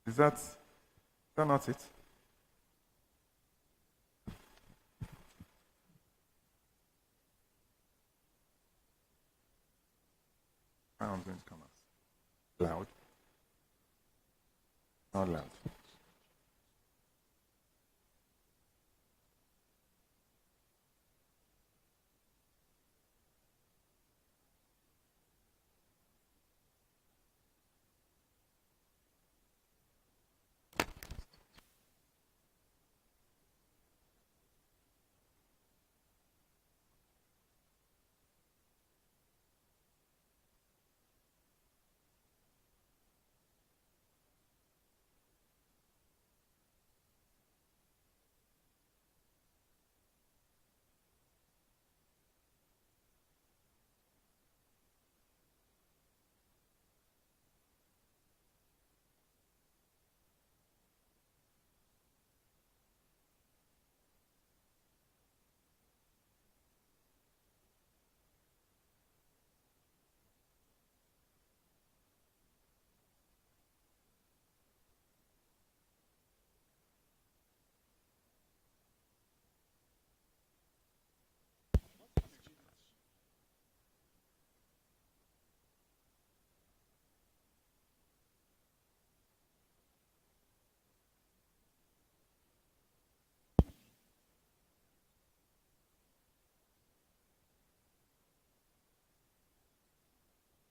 Is that not it? I'm going to come out. Loud. Not loud.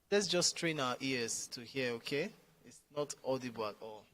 Let's just train our ears to hear, okay? It's not audible at all.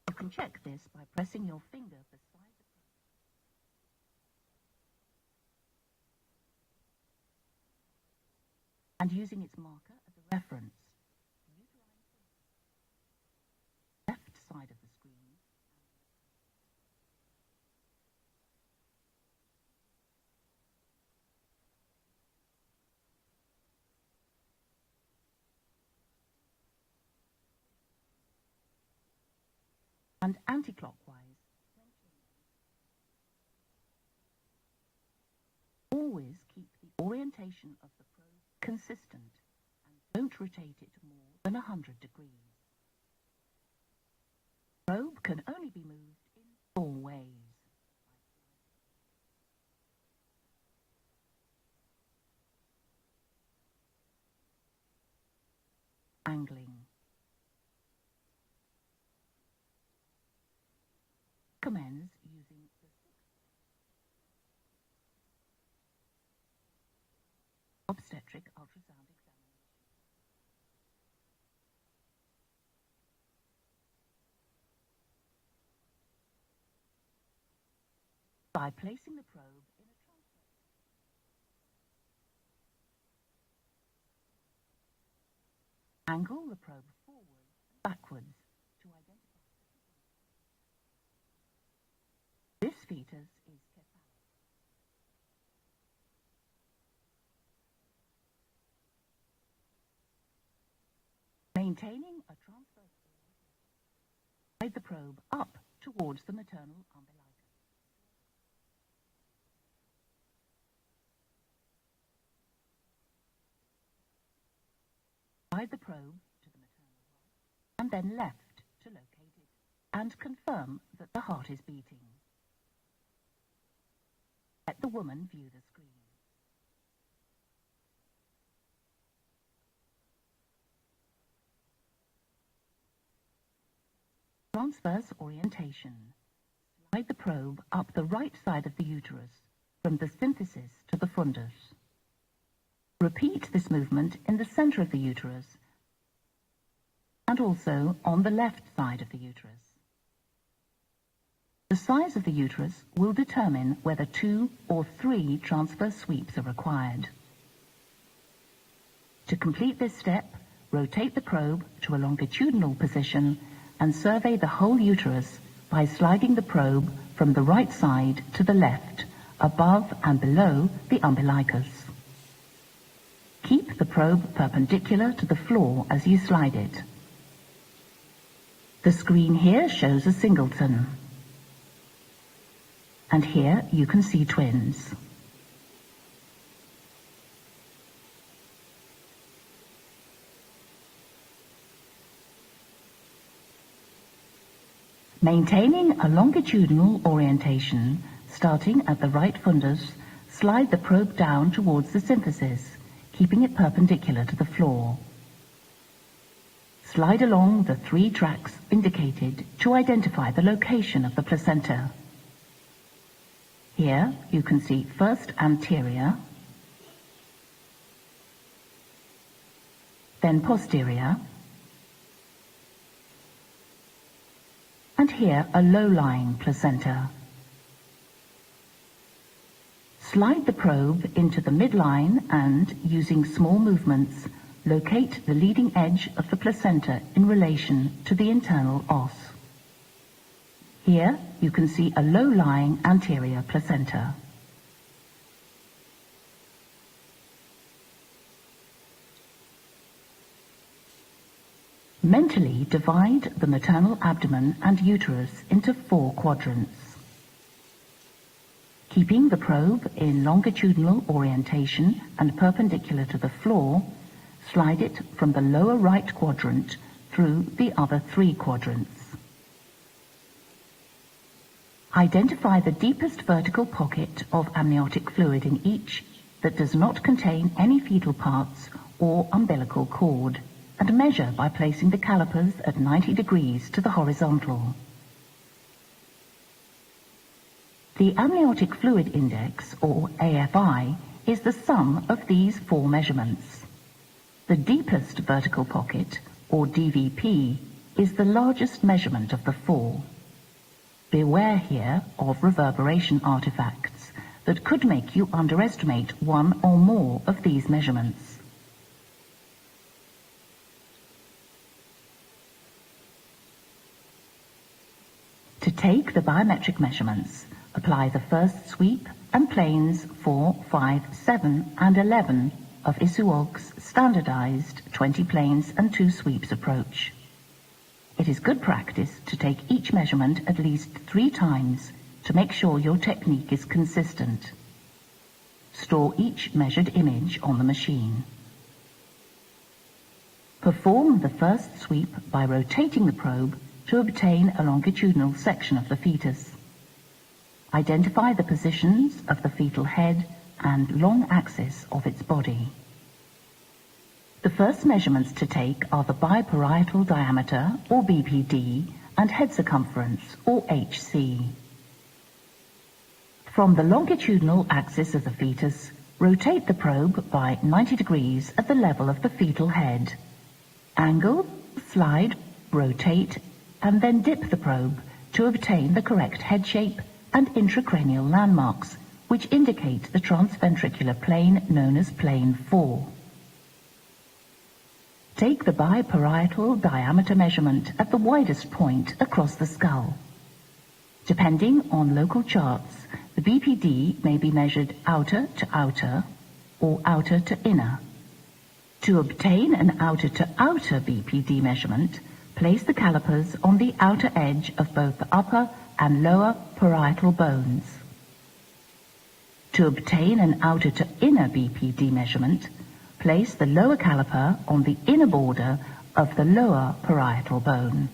You can check this by pressing your finger beside the probe and using its marker as a reference. Left side of the screen and anti-clockwise. Always keep the orientation of the probe consistent and don't rotate it more than 100 degrees. The probe can only be moved in 4 ways. Angling. Recommends using the obstetric ultrasound examination. By placing the probe in a transfer. Angle the probe forward and backwards to identify this fetus is cephalic. Maintaining a transverse orientation. Slide the probe up towards the maternal umbilicus. Slide the probe to the maternal right and then left to locate it and confirm that the heart is beating. Let the woman view the screen. Transverse orientation. Slide the probe up the right side of the uterus, from the symphysis to the fundus. Repeat this movement in the center of the uterus and also on the left side of the uterus. The size of the uterus will determine whether 2 or 3 transverse sweeps are required. To complete this step, rotate the probe to a longitudinal position and survey the whole uterus by sliding the probe from the right side to the left, above and below the umbilicus. Keep the probe perpendicular to the floor as you slide it. The screen here shows a singleton. And here you can see twins. Maintaining a longitudinal orientation, starting at the right fundus, slide the probe down towards the symphysis, keeping it perpendicular to the floor. Slide along the 3 tracks indicated to identify the location of the placenta. Here you can see first anterior, then posterior, and here a low-lying placenta. Slide the probe into the midline and, using small movements, locate the leading edge of the placenta in relation to the internal os. Here you can see a low-lying anterior placenta. Mentally divide the maternal abdomen and uterus into 4 quadrants. Keeping the probe in longitudinal orientation and perpendicular to the floor, slide it from the lower right quadrant through the other 3 quadrants. Identify the deepest vertical pocket of amniotic fluid in each that does not contain any fetal parts or umbilical cord, and measure by placing the calipers at 90 degrees to the horizontal. The amniotic fluid index, or AFI, is the sum of these 4 measurements. The deepest vertical pocket, or DVP, is the largest measurement of the 4. Beware here of reverberation artifacts that could make you underestimate one or more of these measurements. To take the biometric measurements, apply the first sweep and planes 4, 5, 7, and 11 of ISUOG's standardized 20 planes and 2 sweeps approach. It is good practice to take each measurement at least 3 times to make sure your technique is consistent. Store each measured image on the machine. Perform the first sweep by rotating the probe to obtain a longitudinal section of the fetus. Identify the positions of the fetal head and long axis of its body. The first measurements to take are the biparietal diameter, or BPD, and head circumference, or HC. From the longitudinal axis of the fetus, rotate the probe by 90 degrees at the level of the fetal head. Angle, slide, rotate, and then dip the probe to obtain the correct head shape and intracranial landmarks, which indicate the transventricular plane known as plane 4. Take the biparietal diameter measurement at the widest point across the skull. Depending on local charts, the BPD may be measured outer to outer or outer to inner. To obtain an outer to outer BPD measurement, place the calipers on the outer edge of both the upper and lower parietal bones. To obtain an outer to inner BPD measurement, place the lower caliper on the inner border of the lower parietal bone.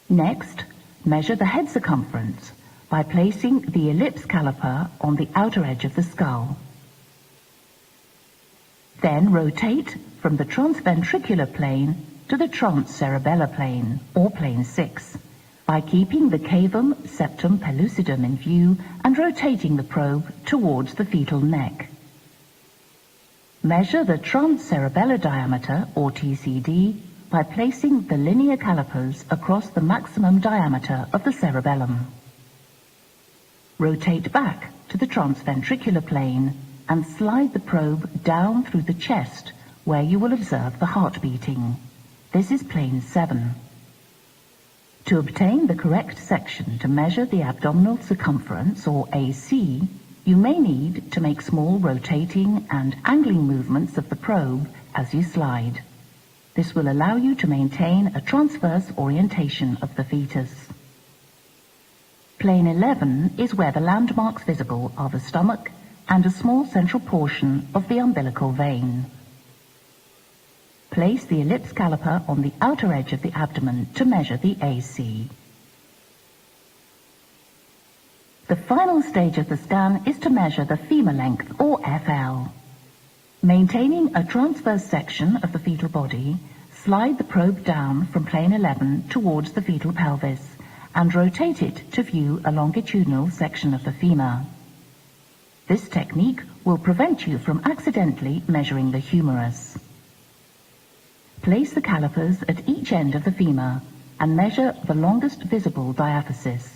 Next, measure the head circumference by placing the ellipse caliper on the outer edge of the skull. Then rotate from the transventricular plane to the transcerebellar plane, or plane 6, by keeping the cavum septum pellucidum in view and rotating the probe towards the fetal neck. Measure the transcerebellar diameter, or TCD, by placing the linear calipers across the maximum diameter of the cerebellum. Rotate back to the transventricular plane and slide the probe down through the chest where you will observe the heart beating. This is plane 7. To obtain the correct section to measure the abdominal circumference, or AC, you may need to make small rotating and angling movements of the probe as you slide. This will allow you to maintain a transverse orientation of the fetus. Plane 11 is where the landmarks visible are the stomach and a small central portion of the umbilical vein. Place the ellipse caliper on the outer edge of the abdomen to measure the AC. The final stage of the scan is to measure the femur length, or FL. Maintaining a transverse section of the fetal body, slide the probe down from plane 11 towards the fetal pelvis and rotate it to view a longitudinal section of the femur. This technique will prevent you from accidentally measuring the humerus. Place the calipers at each end of the femur and measure the longest visible diaphysis.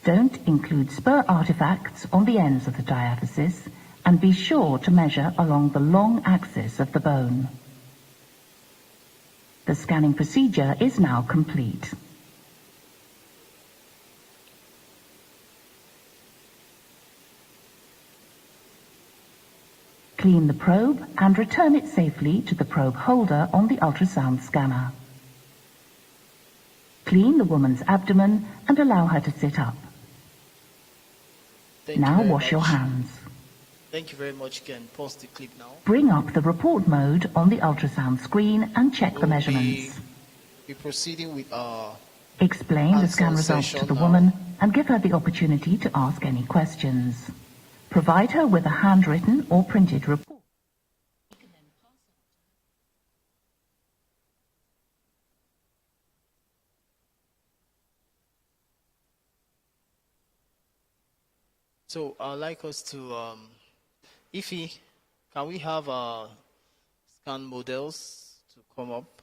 Don't include spur artifacts on the ends of the diaphysis, and be sure to measure along the long axis of the bone. The scanning procedure is now complete. Clean the probe and return it safely to the probe holder on the ultrasound scanner. Clean the woman's abdomen and allow her to sit up. Now wash your hands. Thank you very much, Ken. Pause the clip now. Bring up the report mode on the ultrasound screen and check the measurements. We'll be proceeding with our Explain the scan results to the woman and give her the opportunity to ask any questions. Provide her with a handwritten or printed report. So I'd like us to, Ify, can we have our scan models to come up?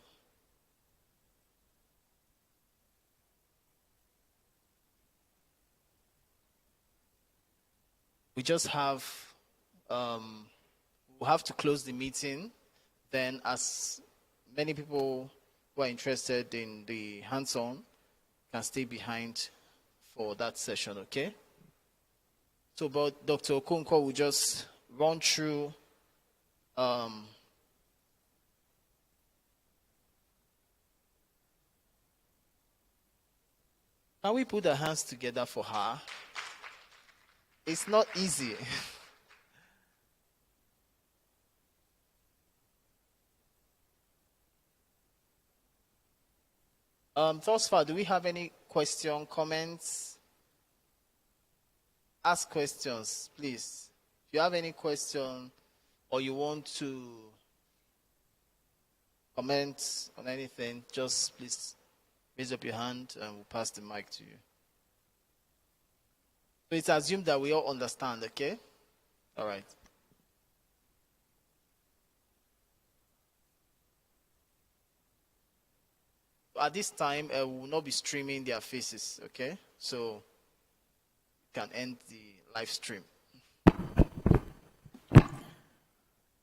We just have, we'll have to close the meeting. Then as many people who are interested in the hands-on can stay behind for that session, okay? So, but Dr. Okonkwo will just run through can we put our hands together for her? It's not easy. Thus far, do we have any question, comments? Ask questions, please. If you have any question or you want to comment on anything, just please raise up your hand and we'll pass the mic to you. So it's assumed that we all understand, okay? All right. At this time, we will not be streaming their faces, okay? So can end the live stream.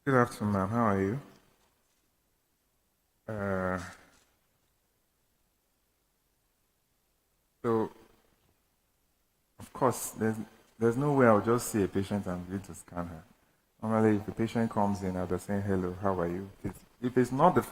Good afternoon, ma'am. How are you? So, of course, there's no way I'll just see a patient and begin to scan her. Normally, if the patient comes in, I'll just say, hello, how are you? If it's not the first